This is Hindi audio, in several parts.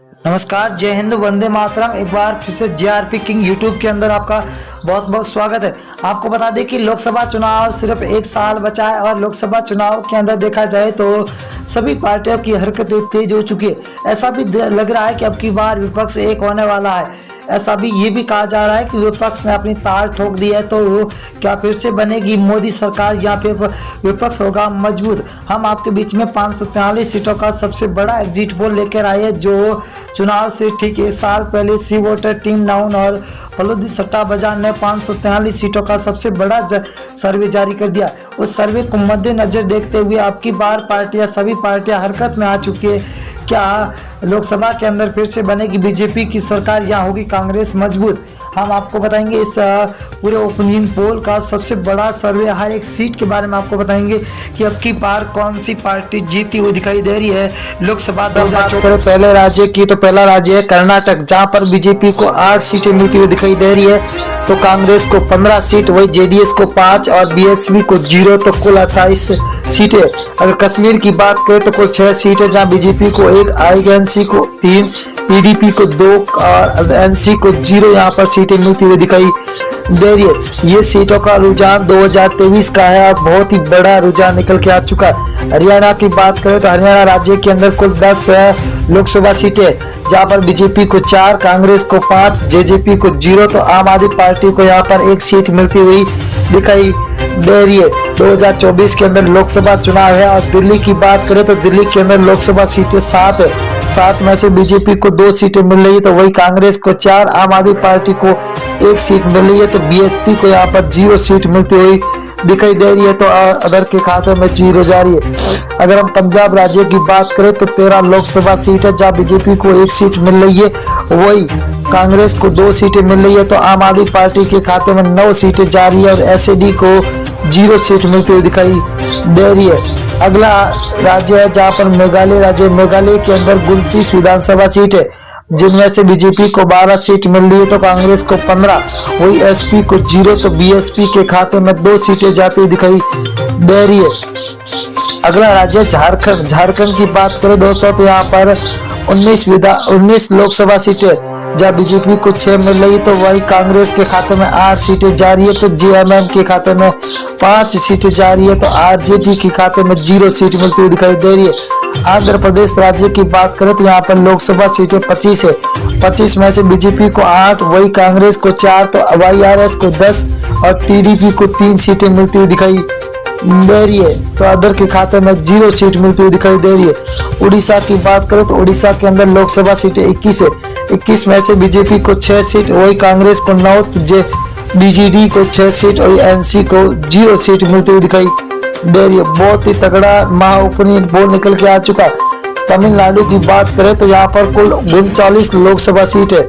नमस्कार, जय हिंद, वंदे मातरम। एक बार फिर से जेआरपी किंग यूट्यूब के अंदर आपका बहुत बहुत स्वागत है। आपको बता दें कि लोकसभा चुनाव सिर्फ एक साल बचा है और लोकसभा चुनाव के अंदर देखा जाए तो सभी पार्टियों की हरकतें तेज हो चुकी है। ऐसा भी लग रहा है कि अब की बार विपक्ष एक होने वाला है। ऐसा भी ये भी कहा जा रहा है कि विपक्ष ने अपनी ताल ठोक दी है, तो क्या फिर से बनेगी मोदी सरकार या फिर विपक्ष होगा मजबूत। हम आपके बीच में 543 सीटों का सबसे बड़ा एग्जिट पोल लेकर आए हैं, जो चुनाव से ठीक एक साल पहले सी वोटर, टीम नाउन और फलोदी सट्टा बाजार ने 543 सीटों का सबसे बड़ा सर्वे जारी कर दिया। उस सर्वे को मद्देनजर देखते हुए आपकी बार सभी पार्टियां हरकत में आ चुकी है। क्या लोकसभा के अंदर फिर से बनेगी बीजेपी की सरकार या होगी कांग्रेस मजबूत? हम आपको बताएंगे इस पूरे ओपिनियन पोल का सबसे बड़ा सर्वे, हर एक सीट के बारे में आपको बताएंगे कि अब की बार कौन सी पार्टी जीती हुई दिखाई दे रही है लोकसभा 2024। पहले राज्य की तो पहला राज्य है कर्नाटक, जहां पर बीजेपी को 8 सीटें मिलती हुई दिखाई दे रही है, तो कांग्रेस को 15 सीट, वही जेडीएस को 5 और बीएसपी को 0, तो कुल 28 सीटें। अगर कश्मीर की बात करें तो कुल 6 सीटें, जहां बीजेपी को 1, आईएनसी को 3, पीडीपी को 2 और एनसी को 0 यहाँ पर सीटें मिलती हुई दिखाई दे रही है। ये सीटों का रुझान 2023 का है और बहुत ही बड़ा रुझान निकल के आ चुका है। हरियाणा की बात करें तो हरियाणा राज्य के अंदर कुल 10 लोकसभा सीटें, जहाँ पर बीजेपी को 4, कांग्रेस को 5, जेजेपी को 0, तो आम आदमी पार्टी को यहाँ पर 1 सीट मिलती हुई दिखाई दे रही है। 2024 के अंदर लोकसभा चुनाव है और दिल्ली की बात करें तो दिल्ली के अंदर लोकसभा सीटें 7 है। 7 में से बीजेपी को 2 सीटें मिल रही है, तो वही कांग्रेस को 4, आम आदमी पार्टी को 1 सीट मिल रही है, तो बीएसपी को यहाँ पर 0 सीट मिलती हुई दिखाई दे रही है, तो अदर के खाते में 0 जा रही है। अगर हम पंजाब राज्य की बात करें तो 13 लोकसभा सीट है, जहाँ बीजेपी को 1 सीट मिल रही है, वही कांग्रेस को 2 सीटें मिल रही है, तो आम आदमी पार्टी के खाते में 9 सीटें जा रही है और एसएडी को 0 सीट मिलती हुई दिखाई दे रही है। अगला राज्य है जहाँ पर मेघालय राज्य, मेघालय के अंदर 29 विधानसभा सीट है, जिनमें से बीजेपी को 12 सीट मिल रही है, तो कांग्रेस को 15, वही एसपी को 0, तो बीएसपी के खाते में 2 सीटें जाती हुई दिखाई दे रही है। अगला राज्य झारखंड, झारखंड की बात करें दोस्तों तो यहाँ पर 19 लोकसभा सीटें, जहाँ बीजेपी को 6 मिल रही, तो वही कांग्रेस के खाते में 8 सीटें जा रही है, तो जेएमएम के खाते में 5 सीटें जा रही है, तो आरजेडी के खाते में 0 सीट मिलती हुई दिखाई दे रही है। आंध्र प्रदेश राज्य की बात करें तो यहाँ पर लोकसभा सीटें 25 है। 25 में से बीजेपी को 8, वही कांग्रेस को 4, तो वाईआरएस को 10 और टीडीपी को 3 सीटें मिलती हुई दिखाई दे रही है, तो अदर के खाते में 0 सीट मिलती हुई दिखाई दे रही है। उड़ीसा की बात करें तो उड़ीसा के अंदर लोकसभा सीटें 21 है। 21 में से बीजेपी को 6 सीट, वही कांग्रेस को 9, बीजेडी को 6 सीट और एनसी को 0 सीट मिलती हुई दिखाई दे रही है। बहुत ही तगड़ा महाओपिनियन पोल निकल के आ चुका। तमिलनाडु की बात करें तो यहाँ पर कुल 39 लोकसभा सीट है,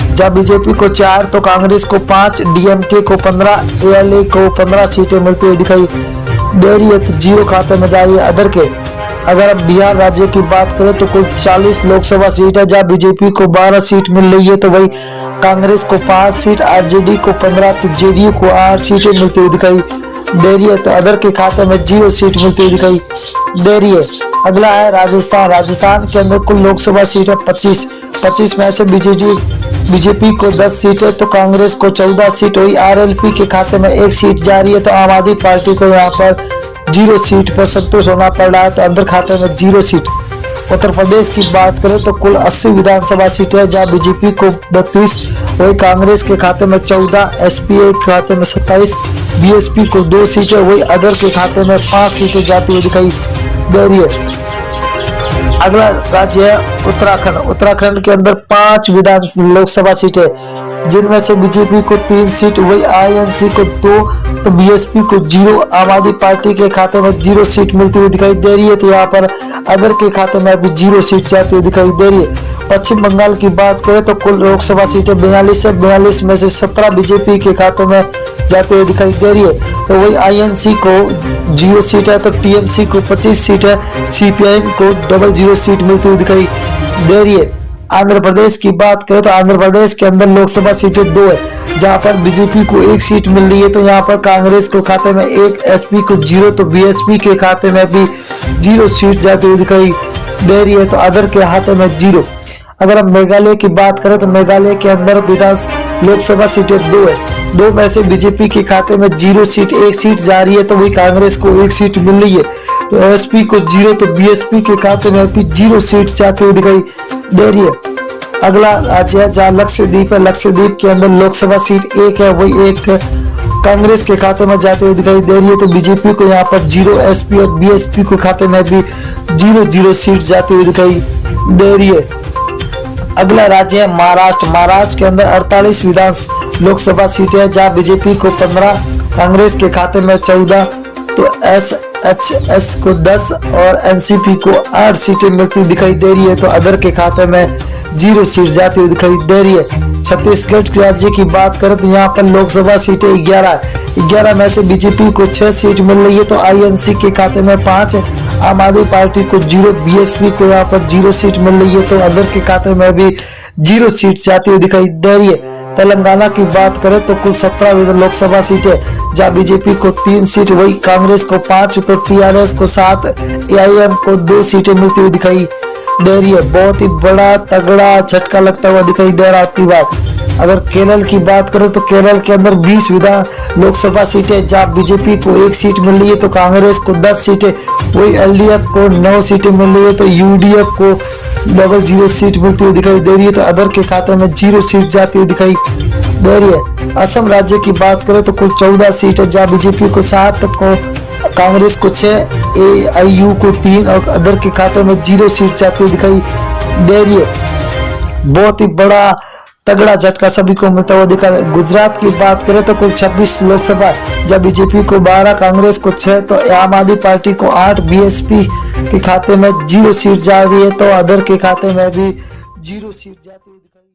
जहाँ बीजेपी को 4, तो कांग्रेस को 5, डीएमके को 15, एएलए को 15 सीटें मिलती हुई दिखाई दे रही है, तो 0 खाते में जा रही है अदर के। अगर अब बिहार राज्य की बात करें तो कुल 40 लोकसभा सीट है, जहाँ बीजेपी को 12 सीट मिल रही है, तो वही कांग्रेस को 5 सीट, आरजेडी को 15, तो जेडीयू को 8 सीटें मिलती हुई दिखाई दे रही है, तो अदर के खाते में 0 सीट मिलती हुई दिखाई दे रही है। अगला है राजस्थान, राजस्थान के अंदर कुल लोकसभा सीट है 25 में से बीजेपी को 10 सीट है, तो कांग्रेस को 14 सीट, वही आरएलपी के खाते में 1 सीट जा रही है, तो आम आदमी पार्टी को यहाँ पर 0 सीट पर संतोष होना पड़ रहा है, तो अंदर खाते में 0 सीट। उत्तर प्रदेश की बात करें तो कुल 80 विधानसभा सीटें है, जहाँ बीजेपी को 32, वही कांग्रेस के खाते में 14, एसपीआई के खाते में 27, बीएसपी को 2 सीटें, वही अदर के खाते में 5 सीटें जाती हुई दिखाई दे रही है। अगला राज्य है उत्तराखंड, उत्तराखंड के अंदर 5 लोकसभा सीटें, जिनमें से बीजेपी को 3 सीट, वही आईएनसी को 2, तो बीएसपी को 0, आम आदमी पार्टी के खाते में 0 सीट मिलती हुई दिखाई दे रही है, तो यहाँ पर अदर के खाते में अभी 0 सीट जाती हुई दिखाई दे रही है। पश्चिम बंगाल की बात करें तो कुल लोकसभा सीटें 42 है, 42 में से 17 बीजेपी के खाते में जाते हुए दिखाई दे रही है, तो वही आईएनसी को 0 सीट है, तो टीएमसी को 25 सीट है, सीपीआईएम को 00 सीट मिलती हुई दिखाई दे रही है। आंध्र प्रदेश की बात करें तो आंध्र प्रदेश के अंदर लोकसभा सीटें 2 है, जहां पर बीजेपी को 1 सीट मिल रही है, तो यहाँ पर कांग्रेस को खाते में 1, एसपी को 0, तो बीएसपी के खाते में भी 0 सीट जाती हुई दिखाई दे रही है तो अदर के हाथे में 0। अगर हम मेघालय की बात करें तो मेघालय के अंदर लोकसभा सीटें 2 है, 2 में से बीजेपी के खाते में 0 सीट, 1 सीट जा रही है तो वही कांग्रेस को 1 सीट मिल रही है। तो एसपी को 0 तो बीएसपी के खाते में भी 0 सीट जाती हुई दिखाई दे रही है। अगला राज्य है जहाँ लक्षद्वीप है, लक्षद्वीप के अंदर लोकसभा सीट 1 है, वही 1 कांग्रेस के खाते में जाते हुए दिखाई दे रही है। तो बीजेपी को यहाँ पर 0, एसपी और बीएसपी को खाते में भी 0 सीट जाती हुई दिखाई दे रही है। अगला राज्य है महाराष्ट्र, महाराष्ट्र के अंदर 48 विधान लोकसभा सीटें हैं जहाँ बीजेपी को 15, कांग्रेस के खाते में 14, तो एसएचएस को 10 और एनसीपी को 8 सीटें मिलती दिखाई दे रही है। तो अदर के खाते में 0 सीट जाती हुई दिखाई दे रही है। छत्तीसगढ़ राज्य की बात करें तो यहाँ पर लोकसभा सीटें 11 में से बीजेपी को 6 सीट मिल रही है तो आईएनसी के खाते में 5 है, आम आदमी पार्टी को 0, बीएसपी को यहाँ पर 0 सीट मिल रही है तो अदर के खाते में भी 0 सीट जाती हुई दिखाई दे रही है। तेलंगाना की बात करें तो कुल 17 लोकसभा सीटें जहाँ बीजेपी को 3 सीट, वही कांग्रेस को 5, तो टीआरएस को 7, एआईएम को 2 सीटें मिलती हुई दिखाई दे रही है। बहुत ही बड़ा तगड़ा झटका लगता हुआ दिखाई दे रहा है आपकी बात। अगर केरल की बात करें तो केरल के अंदर 20 विधान लोकसभा सीटें जहाँ बीजेपी को 1 सीट मिल रही है तो कांग्रेस को 10 सीटें, वही एलडीएफ को 9 सीटें मिल रही है तो यूडीएफ को 0 सीट मिलती हुई दिखाई दे रही है तो अदर के खाते में 0 सीट जाती हुई दिखाई दे रही है। असम राज्य की बात करें तो कुल 14 सीट है जहाँ बीजेपी को 7, को कांग्रेस को 6, एआईयू को 3 और अदर के खाते में 0 सीट जाती हुई दिखाई दे रही है। बहुत ही बड़ा तगड़ा झटका सभी को मिलता हुआ दिखा। गुजरात की बात करें तो कुल 26 लोकसभा जब बीजेपी को 12, कांग्रेस को 6, तो आम आदमी पार्टी को 8, बीएसपी के खाते में 0 सीट जा रही है तो अदर के खाते में भी 0 सीट जाती हुई दिखाई